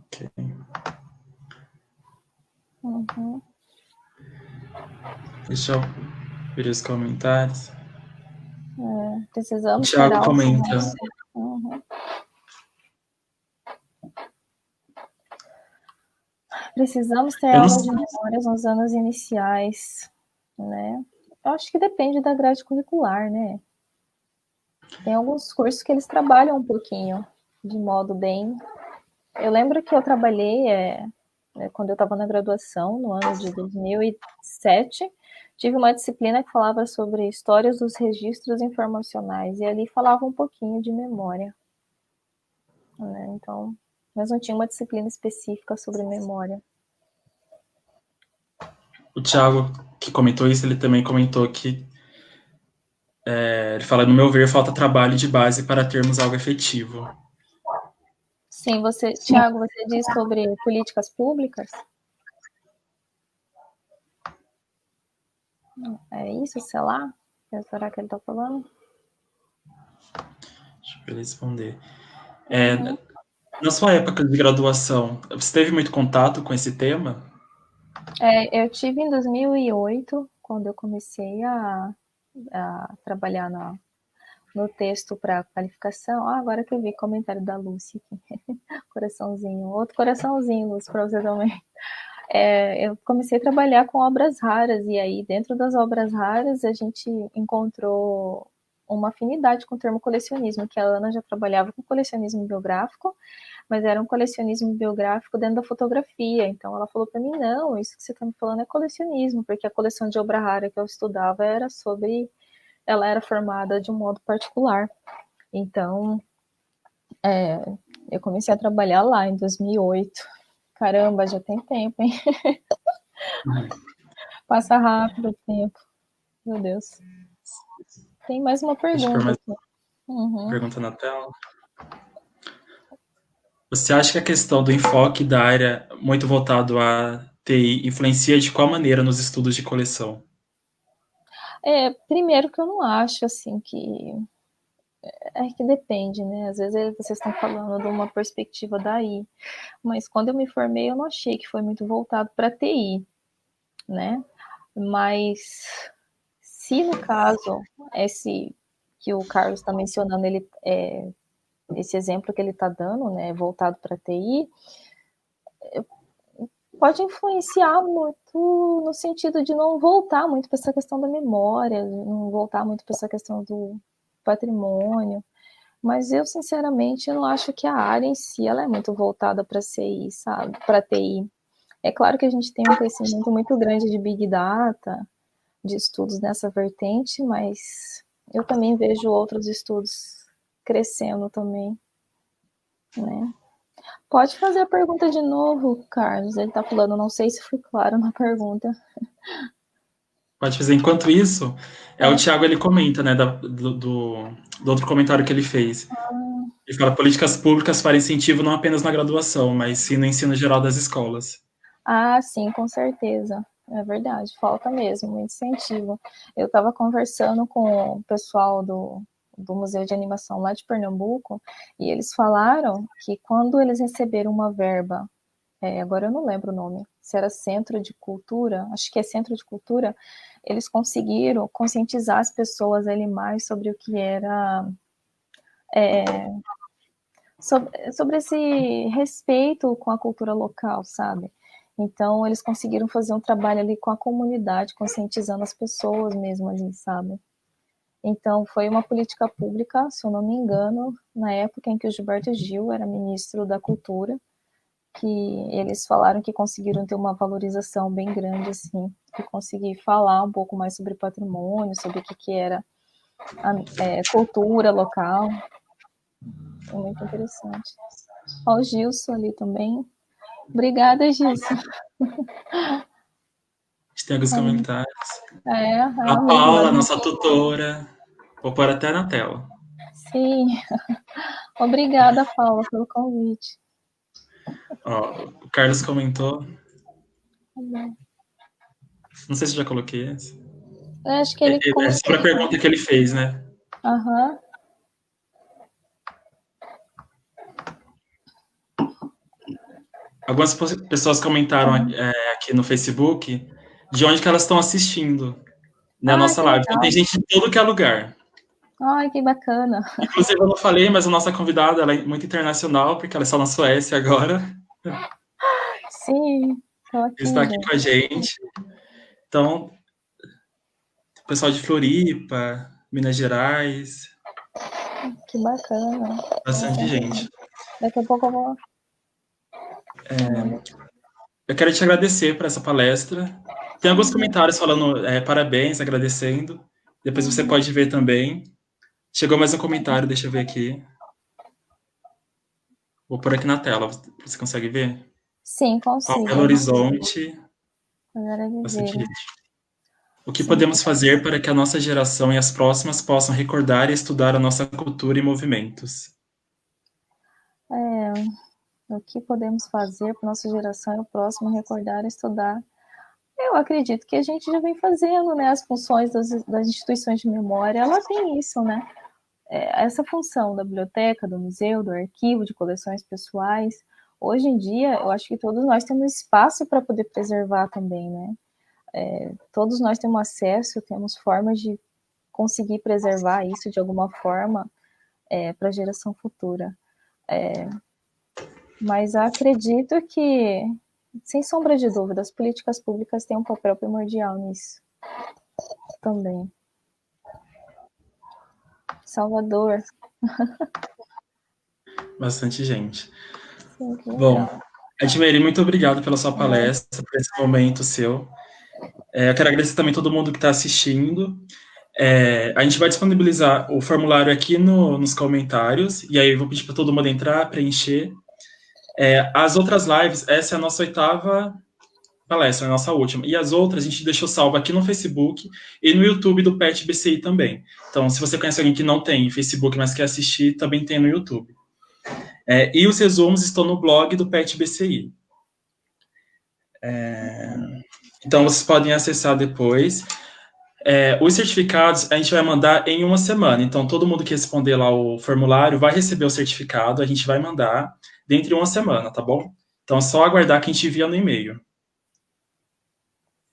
Okay. Uhum. Deixa eu ver os comentários. Precisamos ter Tiago algo. comenta. Uhum. Precisamos ter aulas de memórias nos anos iniciais, né? Eu acho que depende da grade curricular, né? Tem alguns cursos que eles trabalham um pouquinho de modo bem. Eu lembro que eu trabalhei quando eu estava na graduação, no ano de 2007, tive uma disciplina que falava sobre histórias dos registros informacionais, e ali falava um pouquinho de memória, né? Então, mas não tinha uma disciplina específica sobre memória. O Thiago, que comentou isso, ele também comentou que ele fala: no meu ver, falta trabalho de base para termos algo efetivo. Sim, Thiago, você diz sobre políticas públicas? É isso, sei lá? Será que ele está falando? Deixa eu responder. Na sua época de graduação, você teve muito contato com esse tema? Eu tive em 2008, quando eu comecei a trabalhar no texto para qualificação. Agora que eu vi comentário da Lúcia aqui. Coraçãozinho. Outro coraçãozinho, Lúcia, para você também. Eu comecei a trabalhar com obras raras, e aí dentro das obras raras a gente encontrou uma afinidade com o termo colecionismo, que a Ana já trabalhava com colecionismo biográfico, mas era um colecionismo biográfico dentro da fotografia. Então ela falou para mim: não, isso que você está me falando é colecionismo, porque a coleção de obra rara que eu estudava ela era formada de um modo particular. Então, eu comecei a trabalhar lá em 2008. Caramba, já tem tempo, hein? Passa rápido o tempo. Meu Deus. Tem mais uma pergunta aqui. Pergunta na tela. Você acha que a questão do enfoque da área muito voltado à TI influencia de qual maneira nos estudos de coleção? Primeiro que eu não acho, assim, que... É que depende, né? Às vezes vocês estão falando de uma perspectiva daí, mas quando eu me formei, eu não achei que foi muito voltado para TI, né? Mas se no caso, esse que o Carlos está mencionando, esse exemplo que ele está dando, né, voltado para TI, pode influenciar muito no sentido de não voltar muito para essa questão da memória, não voltar muito para essa questão do patrimônio. Mas eu, sinceramente, não acho que a área em si ela é muito voltada para CI, sabe? Para TI. É claro que a gente tem um crescimento muito grande de Big Data, de estudos nessa vertente, mas eu também vejo outros estudos crescendo também, né? Pode fazer a pergunta de novo, Carlos. Ele está falando, não sei se foi claro na pergunta. Pode fazer. Enquanto isso, o Thiago, ele comenta, né, do outro comentário que ele fez. Ele fala, políticas públicas para incentivo não apenas na graduação, mas sim no ensino geral das escolas. Ah, sim, com certeza. É verdade, falta mesmo, muito incentivo. Eu estava conversando com o pessoal do Museu de Animação lá de Pernambuco, e eles falaram que quando eles receberam uma verba, agora eu não lembro o nome, se era Centro de Cultura, acho que é Centro de Cultura, eles conseguiram conscientizar as pessoas ali mais sobre o que era, sobre esse respeito com a cultura local, sabe? Então, eles conseguiram fazer um trabalho ali com a comunidade, conscientizando as pessoas mesmo ali, sabe? Então, foi uma política pública, se eu não me engano, na época em que o Gilberto Gil era ministro da Cultura, que eles falaram que conseguiram ter uma valorização bem grande, assim, e conseguir falar um pouco mais sobre patrimônio, sobre o que era a cultura local. Foi muito interessante. Ó, o Gilson ali também. Obrigada, Gilson. A gente tem alguns comentários. A Amigo lá Paula, do... nossa tutora. Vou pôr até na tela. Sim. Obrigada, Paula, pelo convite. Ó, o Carlos comentou. Não sei se já coloquei essa. Eu acho que ele É comentou. sobre a pergunta que ele fez, né? Aham. Algumas pessoas comentaram aqui no Facebook de onde que elas estão assistindo, né, a Ah, nossa que live. Então tem legal. gente de todo que é lugar. Ai, que bacana. Inclusive, eu não falei, mas a nossa convidada ela é muito internacional, porque ela está na Suécia agora. Sim, tô aqui, Está aqui gente. com a gente. Então, o pessoal de Floripa, Minas Gerais, Que bacana. bastante gente. Daqui a pouco eu vou. Eu quero te agradecer por essa palestra. Tem alguns comentários falando parabéns, agradecendo. Depois você pode ver também. Chegou mais um comentário, deixa eu ver aqui. Vou pôr aqui na tela, você consegue ver? Sim, Ó, consigo. Belo Horizonte, Agora bastante dizer. gente. O que Sim. podemos fazer para que a nossa geração e as próximas possam recordar e estudar a nossa cultura e movimentos? O que podemos fazer para nossa geração e o próximo recordar e estudar? Eu acredito que a gente já vem fazendo, né? As funções das instituições de memória, ela tem isso, né? Essa função da biblioteca, do museu, do arquivo, de coleções pessoais. Hoje em dia, eu acho que todos nós temos espaço para poder preservar também, né? Todos nós temos acesso, temos formas de conseguir preservar isso de alguma forma para a geração futura. Mas acredito que, sem sombra de dúvida, as políticas públicas têm um papel primordial nisso também. Salvador. Bastante gente. Sim, que Bom, legal. Edmery, muito obrigado pela sua palestra, por esse momento seu. Eu quero agradecer também todo mundo que está assistindo. A gente vai disponibilizar o formulário aqui nos comentários, e aí eu vou pedir para todo mundo entrar, preencher. As outras lives, essa é a nossa 8ª palestra, a nossa última. E as outras a gente deixou salvo aqui no Facebook e no YouTube do PET BCI também. Então, se você conhece alguém que não tem Facebook, mas quer assistir, também tem no YouTube. E os resumos estão no blog do PET BCI. Então, vocês podem acessar depois. Os certificados a gente vai mandar em uma semana. Então, todo mundo que responder lá o formulário vai receber o certificado. A gente vai mandar dentro de uma semana, tá bom? Então, é só aguardar que a gente envia no e-mail.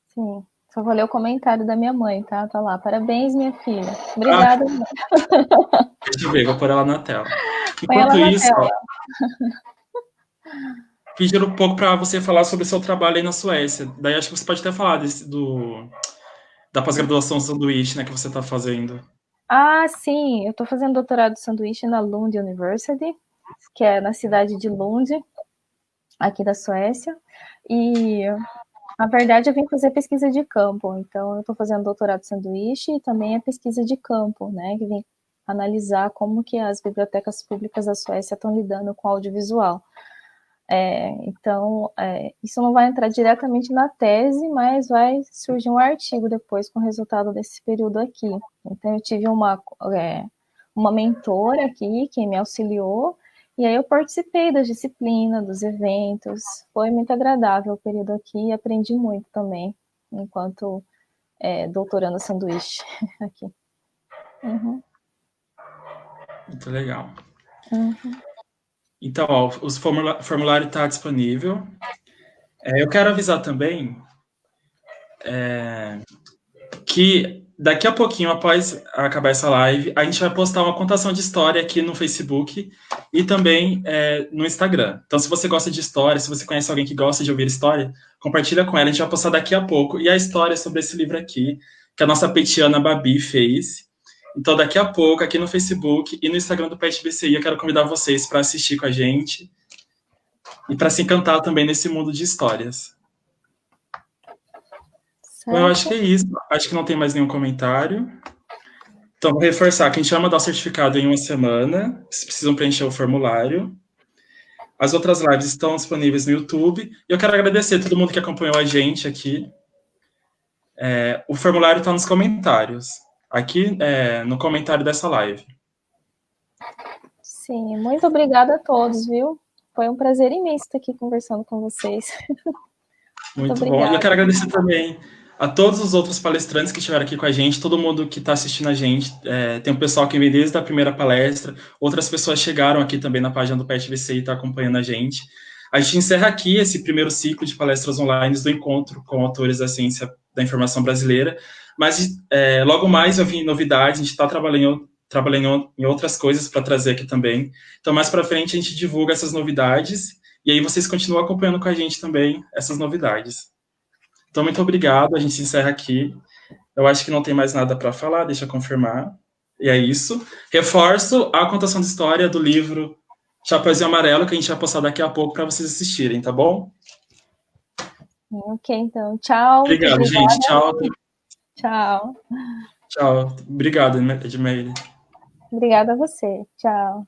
Sim. Só vou ler o comentário da minha mãe, tá? Tá lá. Parabéns, minha filha. Ah, Obrigada. deixa eu ver, vou pôr ela na tela. Põe ela Enquanto na isso, ó, tela. pediram um pouco para você falar sobre o seu trabalho aí na Suécia. Daí acho que você pode até falar da pós-graduação sanduíche, né, que você está fazendo. Ah, sim. Eu tô fazendo doutorado de sanduíche na Lund University, que é na cidade de Lund, aqui da Suécia. E, na verdade, eu vim fazer pesquisa de campo. Então, eu estou fazendo doutorado de sanduíche e também a pesquisa de campo, né? Que vem analisar como que as bibliotecas públicas da Suécia estão lidando com audiovisual. Então, isso não vai entrar diretamente na tese, mas vai surgir um artigo depois com o resultado desse período aqui. Então, eu tive uma mentora aqui que me auxiliou, e aí eu participei das disciplinas, dos eventos. Foi muito agradável o período aqui e aprendi muito também, enquanto doutorando sanduíche aqui. Uhum. Muito legal. Uhum. Então, ó, o formulário está disponível. Eu quero avisar também que daqui a pouquinho, após acabar essa live, a gente vai postar uma contação de história aqui no Facebook e também no Instagram. Então, se você gosta de história, se você conhece alguém que gosta de ouvir história, compartilha com ela, a gente vai postar daqui a pouco. E a história é sobre esse livro aqui, que a nossa petiana Babi fez. Então, daqui a pouco, aqui no Facebook e no Instagram do PET BCI, eu quero convidar vocês para assistir com a gente e para se encantar também nesse mundo de histórias. Então, eu acho que é isso. Acho que não tem mais nenhum comentário. Então, vou reforçar que a gente vai mandar o certificado em uma semana. Vocês precisam preencher o formulário. As outras lives estão disponíveis no YouTube. E eu quero agradecer a todo mundo que acompanhou a gente aqui. O formulário está nos comentários. Aqui no comentário dessa live. Sim, muito obrigada a todos, viu? Foi um prazer imenso estar aqui conversando com vocês. Muito bom. E eu quero agradecer também a todos os outros palestrantes que estiveram aqui com a gente, todo mundo que está assistindo a gente. Tem um pessoal que veio desde a primeira palestra, outras pessoas chegaram aqui também na página do PET-VC e estão acompanhando a gente. A gente encerra aqui esse primeiro ciclo de palestras online do encontro com autores da ciência da informação brasileira, mas logo mais eu vim novidades, a gente está trabalhando em outras coisas para trazer aqui também. Então, mais para frente, a gente divulga essas novidades e aí vocês continuam acompanhando com a gente também essas novidades. Então, muito obrigado. A gente encerra aqui. Eu acho que não tem mais nada para falar, deixa eu confirmar. E é isso. Reforço a contação de história do livro Chapeuzinho Amarelo, que a gente vai postar daqui a pouco para vocês assistirem, tá bom? Ok, então. Tchau. Obrigado, gente. Tchau. Tchau. Tchau. Obrigado, Edmeire. Obrigada a você. Tchau.